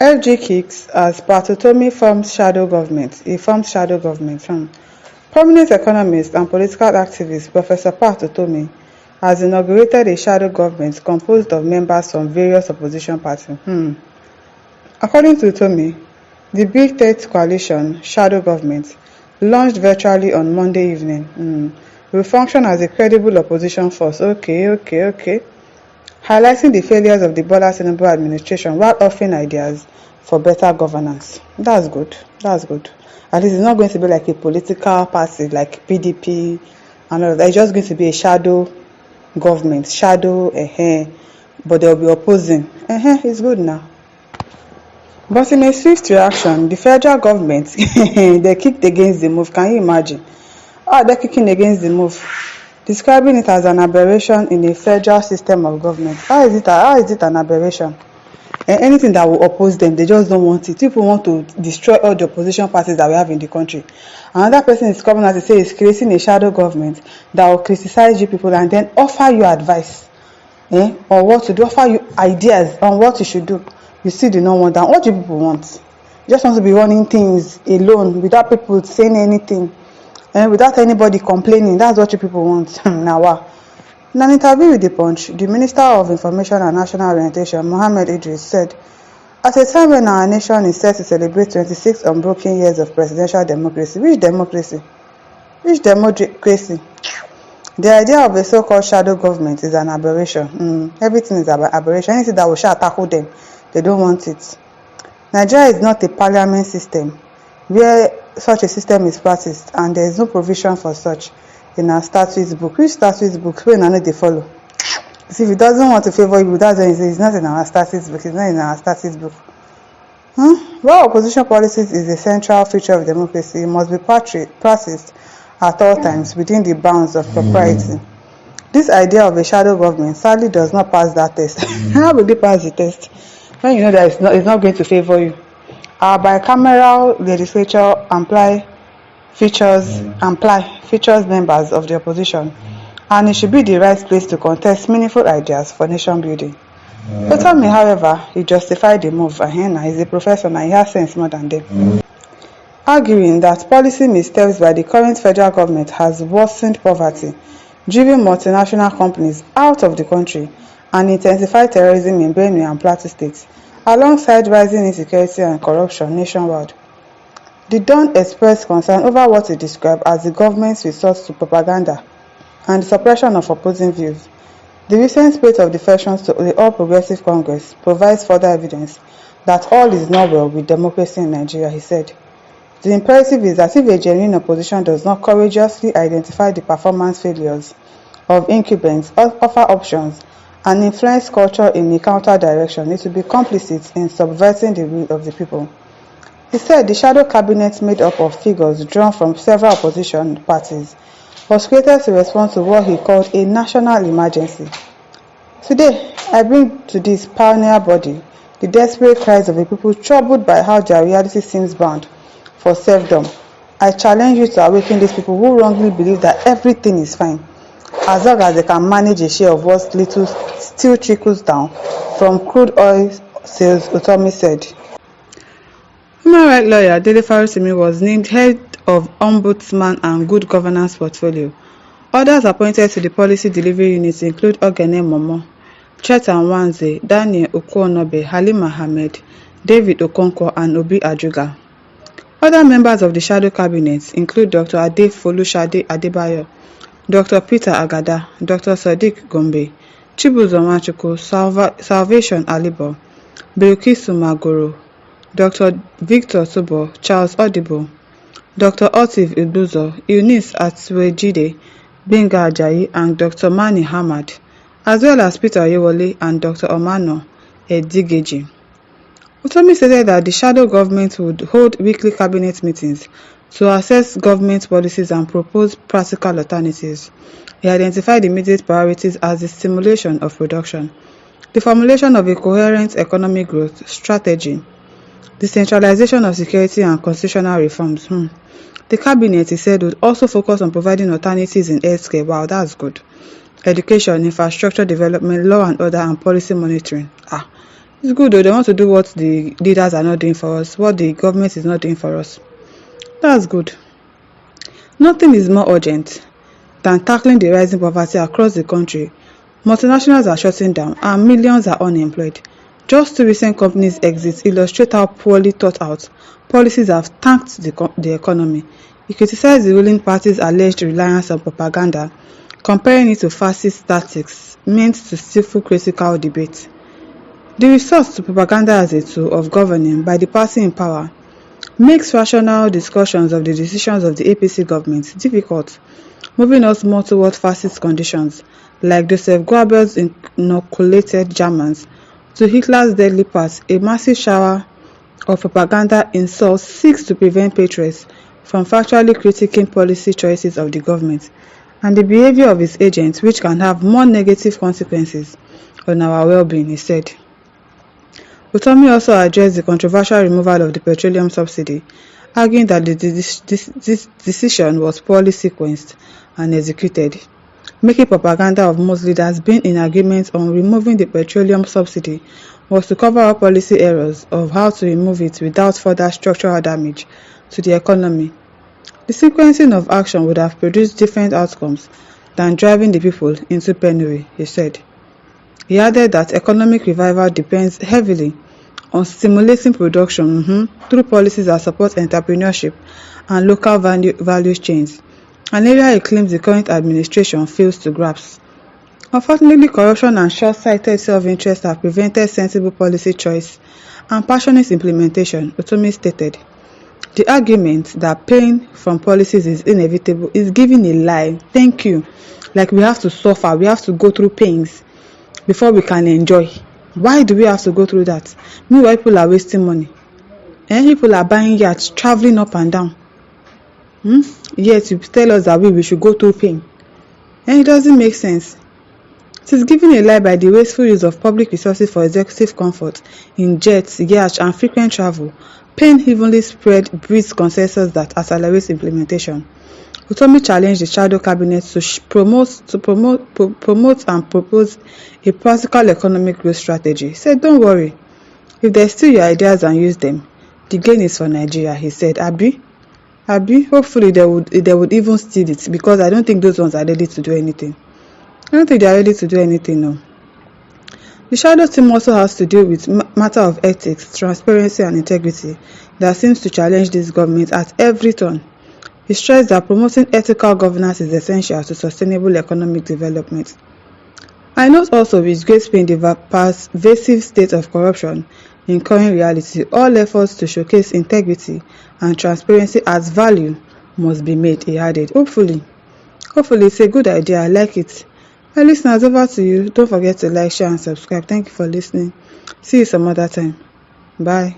FG kicks as Utomi forms shadow government. He forms shadow government. Prominent economist and political activist Professor Utomi has inaugurated a shadow government composed of members from various opposition parties. According to Utomi, the Big Tet Coalition shadow government, launched virtually on Monday evening, will function as a credible opposition force. Okay. Highlighting the failures of the Bola Tinubu administration while offering ideas for better governance. That's good. At least it's not going to be like a political party like PDP and all of that. It's just going to be a shadow government, but they'll be opposing. It's good now. But in a swift reaction, the federal government, they kicked against the move. Can you imagine? They're kicking against the move, describing it as an aberration in a federal system of government. How is it an aberration? Anything that will oppose them, they just don't want it. People want to destroy all the opposition parties that we have in the country. Another person is coming out to say is creating a shadow government that will criticize you people and then offer you advice on what to do, offer you ideas on what you should do. You still do not want that. What do people want? You just want to be running things alone without people saying anything, without anybody complaining. That's what you people want. Now, wow. In an interview with The Punch, the Minister of Information and National Orientation, Mohammed Idris, said, "At a time when our nation is set to celebrate 26 unbroken years of presidential democracy," which democracy? The idea of a so-called shadow government is an aberration. Everything is an aberration. Anything that will tackle them, they don't want it. Nigeria is not a parliament system where such a system is practiced, and there is no provision for such in our statutes book. Which statutes book? When I know they follow. See, if it doesn't want to favor you, that's when it's not in our statutes book. It's not in our statutes book. While opposition policies is a central feature of democracy, it must be practiced at all times within the bounds of propriety. This idea of a shadow government sadly does not pass that test. How will it pass the test when you know that it's not going to favor you? Our bicameral legislature features members of the opposition, and it should be the right place to contest meaningful ideas for nation building. Utomi, however, he justified the move. He's a professor and he has sense more than them, arguing that policy missteps by the current federal government has worsened poverty, driven multinational companies out of the country, and intensified terrorism in Benue and Plateau states, alongside rising insecurity and corruption nationwide. The Don expressed concern over what he described as the government's resort to propaganda and the suppression of opposing views. The recent spate of defections to the All Progressive Congress provides further evidence that all is not well with democracy in Nigeria, he said. The imperative is that if a genuine opposition does not courageously identify the performance failures of incumbents, offer options, and influence culture in a counter direction, it will be complicit in subverting the will of the people. He said the shadow cabinet, made up of figures drawn from several opposition parties, was created to respond to what he called a national emergency. Today, I bring to this pioneer body the desperate cries of a people troubled by how their reality seems bound for serfdom. I challenge you to awaken these people who wrongly believe that everything is fine, as long as they can manage a share of what little still trickles down from crude oil sales, Utomi said. Human rights lawyer Dele Farusimi was named head of Ombudsman and Good Governance portfolio. Others appointed to the policy delivery unit include Ogene Momo, Chetan Wanze, Daniel Okuonobe, Halim Ahmed, David Okonkwo, and Obi Ajuga. Other members of the shadow cabinet include Dr. Ade Folushade Adebayo, Dr. Peter Agada, Dr. Sadiq Gombe, Chibuzo Nwachukwu, Salvation Alibo, Bilkisu Magoro, Dr. Victor Tubo, Charles Odibo, Dr. Otiv Ibuzo, Eunice Atwejide, Benga Ajayi, and Dr. Mani Hamad, as well as Peter Oyewole and Dr. Omano Edigeji. Utomi stated that the shadow government would hold weekly cabinet meetings to assess government policies and propose practical alternatives. He identified immediate priorities as the stimulation of production, the formulation of a coherent economic growth strategy, the centralization of security and constitutional reforms. The cabinet, he said, would also focus on providing alternatives in healthcare. Wow, that's good. Education, infrastructure development, law and order, and policy monitoring. It's good though. They want to do what the leaders are not doing for us, what the government is not doing for us. That's good. Nothing is more urgent than tackling the rising poverty across the country. Multinationals are shutting down and millions are unemployed. Just 2 recent companies' exits illustrate how poorly thought out policies have tanked the economy. He criticized the ruling party's alleged reliance on propaganda, comparing it to fascist tactics meant to stifle critical debate. The resort to propaganda as a tool of governing by the party in power makes rational discussions of the decisions of the APC government difficult, moving us more toward fascist conditions, like Joseph Goebbels' inoculated Germans to Hitler's deadly path. A massive shower of propaganda insults seeks to prevent patriots from factually critiquing policy choices of the government and the behavior of its agents, which can have more negative consequences on our well-being, he said. Utomi also addressed the controversial removal of the petroleum subsidy, arguing that this decision was poorly sequenced and executed, making propaganda of most leaders being in agreement on removing the petroleum subsidy was to cover up policy errors of how to remove it without further structural damage to the economy. The sequencing of action would have produced different outcomes than driving the people into penury, he said. He added that economic revival depends heavily on stimulating production through policies that support entrepreneurship and local value chains, an area he claims the current administration fails to grasp. Unfortunately, corruption and short-sighted self-interest have prevented sensible policy choice and passionate implementation, Utomi stated. The argument that pain from policies is inevitable is giving a lie. Thank you. Like we have to suffer, we have to go through pains before we can enjoy. Why do we have to go through that? Meanwhile, people are wasting money. People are buying yachts, traveling up and down. Yet you tell us that we should go through pain. It doesn't make sense. It is giving a lie by the wasteful use of public resources for executive comfort in jets, yachts, and frequent travel. Pain evenly spread breeds consensus that accelerates implementation. Utomi challenged the shadow cabinet to promote and propose a practical economic growth strategy. He said, don't worry, if they steal your ideas and use them, the gain is for Nigeria, he said. Abi, hopefully they would even steal it, because I don't think those ones are ready to do anything. I don't think they are ready to do anything, no. The shadow team also has to deal with matter of ethics, transparency and integrity that seems to challenge this government at every turn. He stressed that promoting ethical governance is essential to sustainable economic development. I note also with great pain the pervasive state of corruption in current reality. All efforts to showcase integrity and transparency as value must be made, he added. Hopefully it's a good idea. I like it. My listeners, over to you. Don't forget to like, share and subscribe. Thank you for listening. See you some other time. Bye.